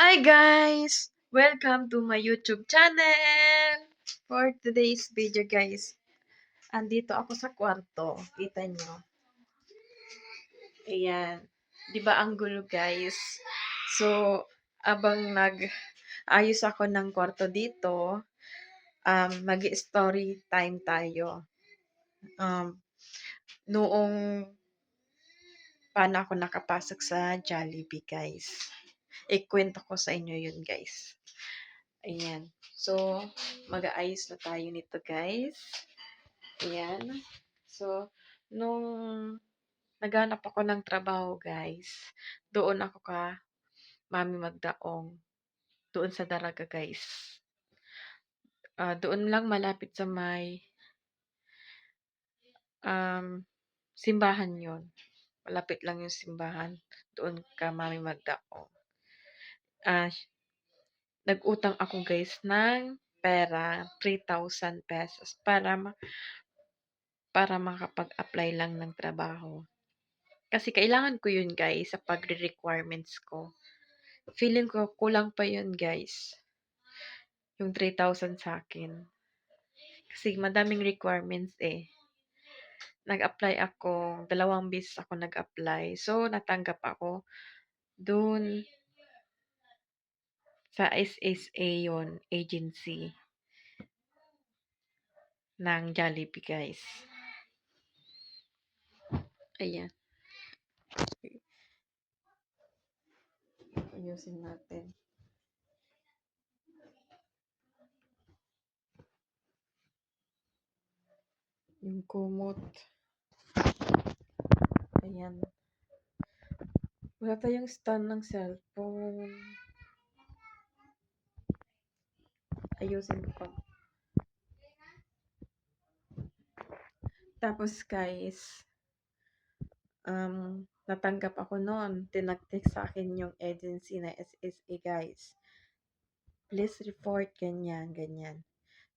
Hi guys! Welcome to my YouTube channel! For today's video guys, andito ako sa kwarto. Kita nyo. Ayan. Diba ang gulo guys? So, abang nag-ayos ako ng kwarto dito, mag-story time tayo. Um, noong paano ako nakapasok sa Jollibee guys. Ikwento ko sa inyo yun guys. Ayan. So, mag-aayos na tayo nito, guys. Ayan. So, nung naghanap ako ng trabaho, guys, doon ako Mami Magdaong. Doon sa Daraga, guys. Doon lang malapit sa may simbahan yon. Malapit lang yung simbahan. Doon ka Mami Magdaong. Ah, nag-utang ako, guys, ng pera, 3,000 pesos para makapag-apply lang ng trabaho. Kasi kailangan ko yun guys sa pagre-requirements ko. Feeling ko kulang pa yun guys. Yung 3,000 sa akin. Kasi madaming requirements eh. Nag-apply ako, 2 beses ako nag-apply. So, natanggap ako dun sa SSA yon agency ng Jollibee guys. Ayan. Ayusin natin. Yung kumot. Ayan. Wala tayong stand ng cellphone. Ayusin ko. Tapos guys, natanggap ako noon. Tinag-text sa akin yung agency na SSA guys. Please report, ganyan, ganyan.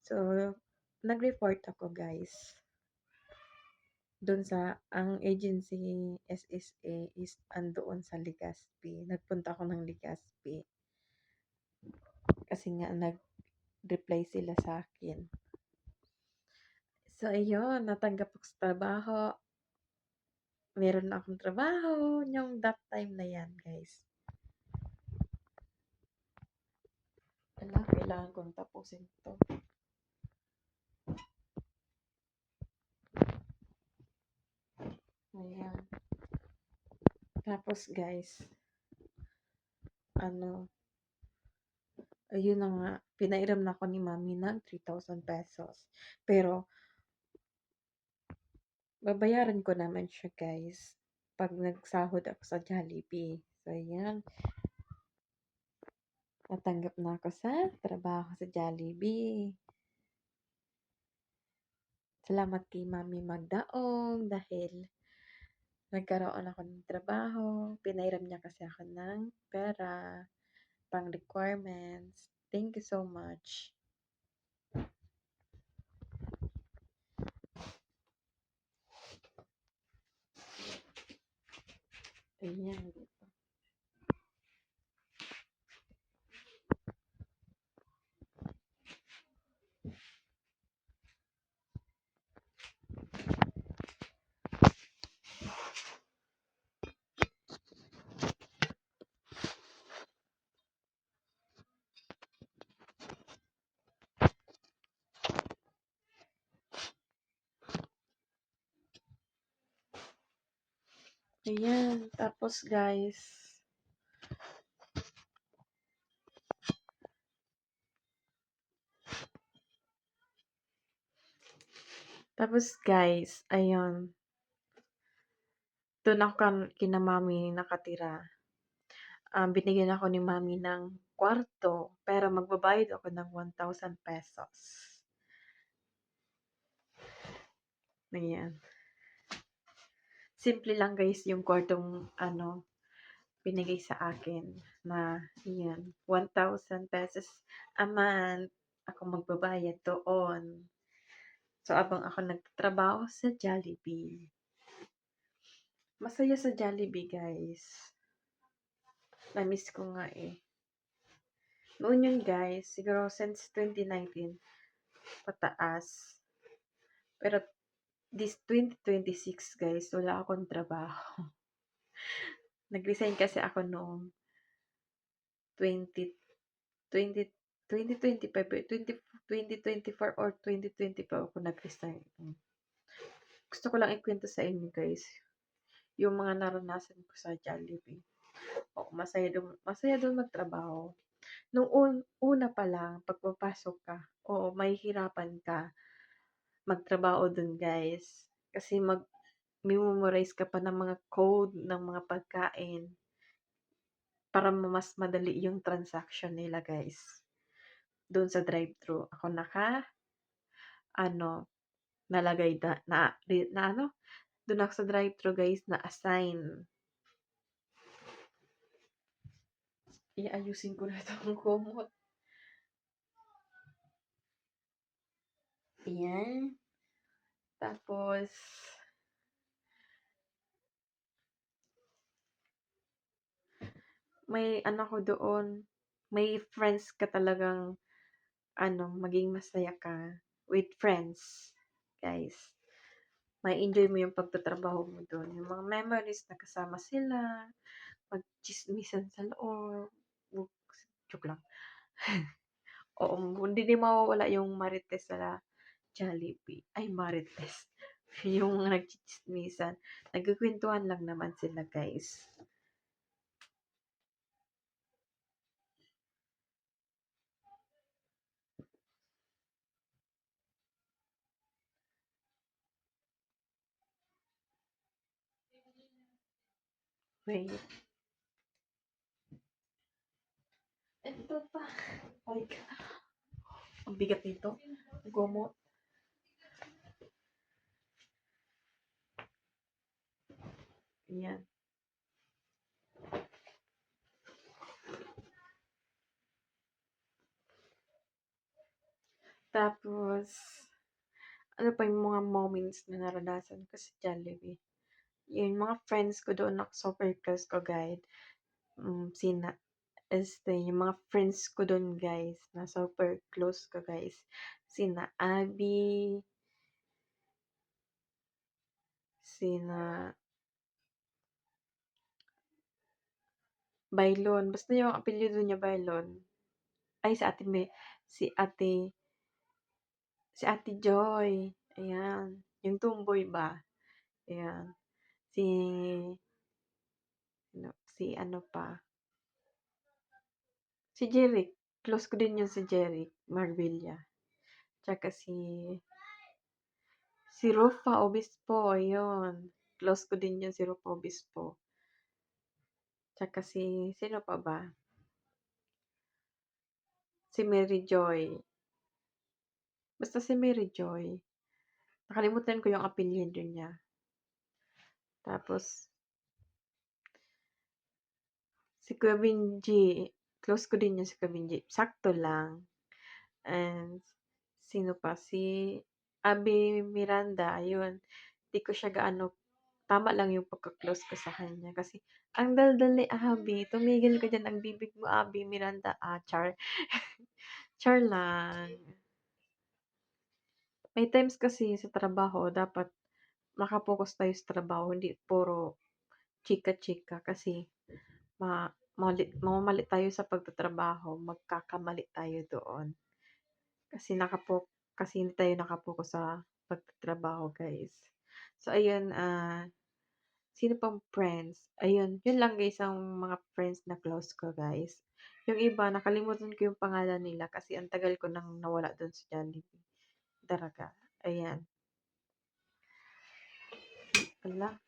So, nag-report ako guys. Doon ang agency SSA is andoon sa Legazpi. Nagpunta ako ng Legazpi. Kasi nga, nag-reply sila sa akin. So, ayun, natanggap ako sa trabaho. Meron na akong trabaho yung that time na yan, guys. Kailangan kong tapusin to. Ayan. Tapos, guys, ayun na nga, pinairam na ako ni Mami ng 3,000 pesos. Pero, babayaran ko naman siya, guys, pag nagsahod ako sa Jollibee. So, ayan. Natanggap na ako sa trabaho sa Jollibee. Salamat kay Mami Magdaong dahil nagkaroon ako ng trabaho. Pinairam niya kasi ako ng pera, pang requirements. Thank you so much. Ayan. Ayan. Tapos guys, ayun. Doon ako kina Mami nakatira. Binigyan ako ni Mami ng kwarto, pero magbabayad ako ng 1,000 pesos. Ayan. Simple lang guys yung kwartong binigay sa akin na yan, 1,000 pesos a month ako magbabayad doon. So, abang ako nagtatrabaho sa Jollibee. Masaya sa Jollibee, guys. Na-miss ko nga eh. Noon yun guys, siguro since 2019 pataas. Pero this 2026 guys, wala akong trabaho. Nag-resign kasi ako noong 20 20 2025, 2024 or 2025 ako nag-resign. Gusto ko lang ikwento sa inyo guys, yung mga naranasan ko sa Jollibee. Oo, masaya doon magtrabaho. Nung una pa lang, pag papasok ka, oo, mahihirapan ka magtrabaho doon guys. Kasi memorize ka pa ng mga code ng mga pagkain para mas madali yung transaction nila guys. Doon sa drive-thru. Ako ano, nalagay na ano, doon ako sa drive-thru guys, na-assign. Iayusin ko na itong kumot. Ayan. Tapos, may ano ko doon, may friends ka talagang maging masaya ka with friends, guys. May enjoy mo yung pagtatrabaho mo doon. Yung mga memories na kasama sila, magchismisan sa loob. Joke lang. Oo, hindi din mawawala yung marites sa Jollibee. Ay, marites. Yung nagchichismisan. Nagkukwentuhan lang naman sila, guys. Wait. Ito pa. Oh my God. Ang bigat nito. Gumot. Yan. Tapos, ano pa yung mga moments na naranasan ko sa Jollibee? Yung mga friends ko doon, super close ko, guide. Sina, yung mga friends ko doon, guys, na super close ko, guys. Sina Abby, sina Bailon. Basta yung apelyido niya Bailon. Ay, si Ate Joy. Ayan. Yung tomboy ba? Ayan. Si, si ano pa? Si Jeric. Close ko din yun si Jeric Marbilla. Tsaka si Rufa Obispo. Ayun. Close ko din yun si Rufa Obispo. Tsaka sino pa ba? Si Mary Joy. Basta si Mary Joy. Nakalimutan ko yung apelyido niya. Tapos, si Kuya Benji. Close ko din yun si Kuya Benji. Sakto lang. And, sino pa? Si Abby Miranda. Ayun. Di ko siya gaano, tama lang yung pagka-close ko sa kanya. Kasi, ang daldal ni Abby. Tumigil ka dyan. Ang bibig mo, Abby Miranda. Char. Char lang. May times kasi sa trabaho, dapat makapokus tayo sa trabaho. Hindi puro chika-chika. Kasi, mamamali tayo sa pagtatrabaho. Magkakamali tayo doon. Kasi hindi tayo nakapokus sa pagtatrabaho, guys. So, ayun, sino pang friends? Ayun, yun lang guys ang mga friends na close ko, guys. Yung iba, nakalimutan ko yung pangalan nila kasi ang tagal ko nang nawala doon sa Jollibee. Talaga. Ayan. Ala,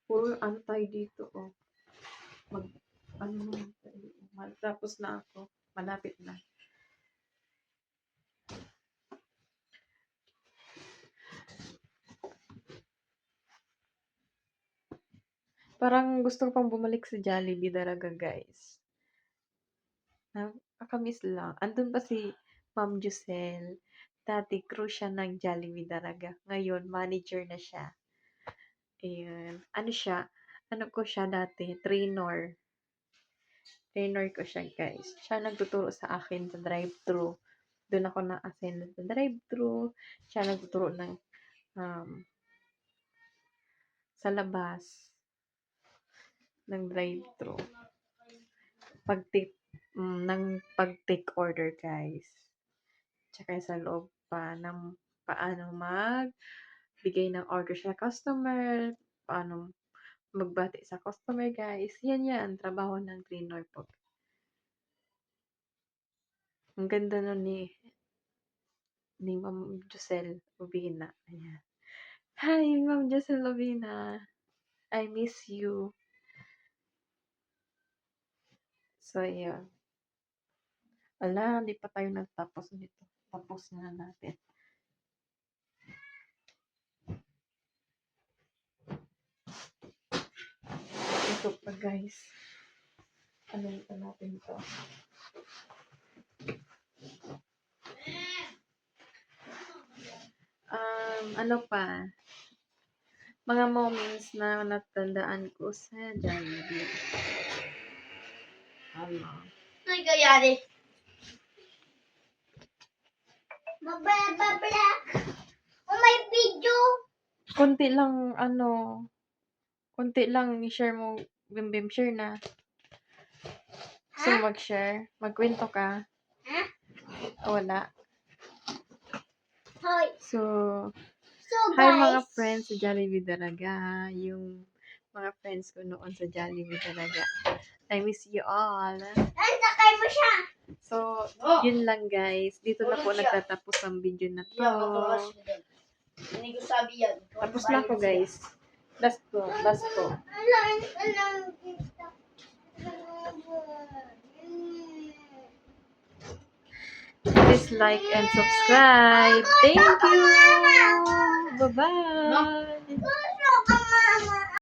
puro ano tayo dito, oh. Ano naman tayo. Tapos na ako. Malapit na. Parang gusto ko pang bumalik sa Jollibee talaga, guys. Nakakamiss lang. Andun pa si Ma'am Jusel. Dati crew siya ng Jollibee talaga. Ngayon, manager na siya. Ayun. Ano ko siya dati? Trainer. trainer ko siya, guys. Siya nagtuturo sa akin sa drive-thru. Doon ako na-assign sa drive-thru. Siya nagtuturo ng um, sa labas ng drive-thru. Ng pag-take order, guys. Tsaka sa loob pa ng paano magbigay ng order sa customer, paano magbati sa customer, guys. Yan, trabaho ng trainer po. Ang ganda nun ni Ma'am Josel Ubina. Ayan. Hi, Ma'am Josel Ubina. I miss you. So, yun. Ala, hindi pa tayo nagtapos nito. Tapos na natin. Ito pa, guys. Ano ito natin ito? Ano pa? Mga moments na natandaan ko sa Jollibee. Ano? Ano kayari? Magbabablack. Oh, may video. Konti lang i-share mo, Bim share na. So, mag-share. Magkwento ka. Ha? Wala. Hoy. So, Guys. hi mga friends sa Jollibee talaga. Yung mga friends ko noon sa Jollibee talaga. I miss you all. Sakay mo siya. So, yun lang guys. Dito na po nagtatapos ang video na to. Hindi ko sabi yan. Tapos na ako guys. Last ko. Please like and subscribe. Thank you. Bye-bye.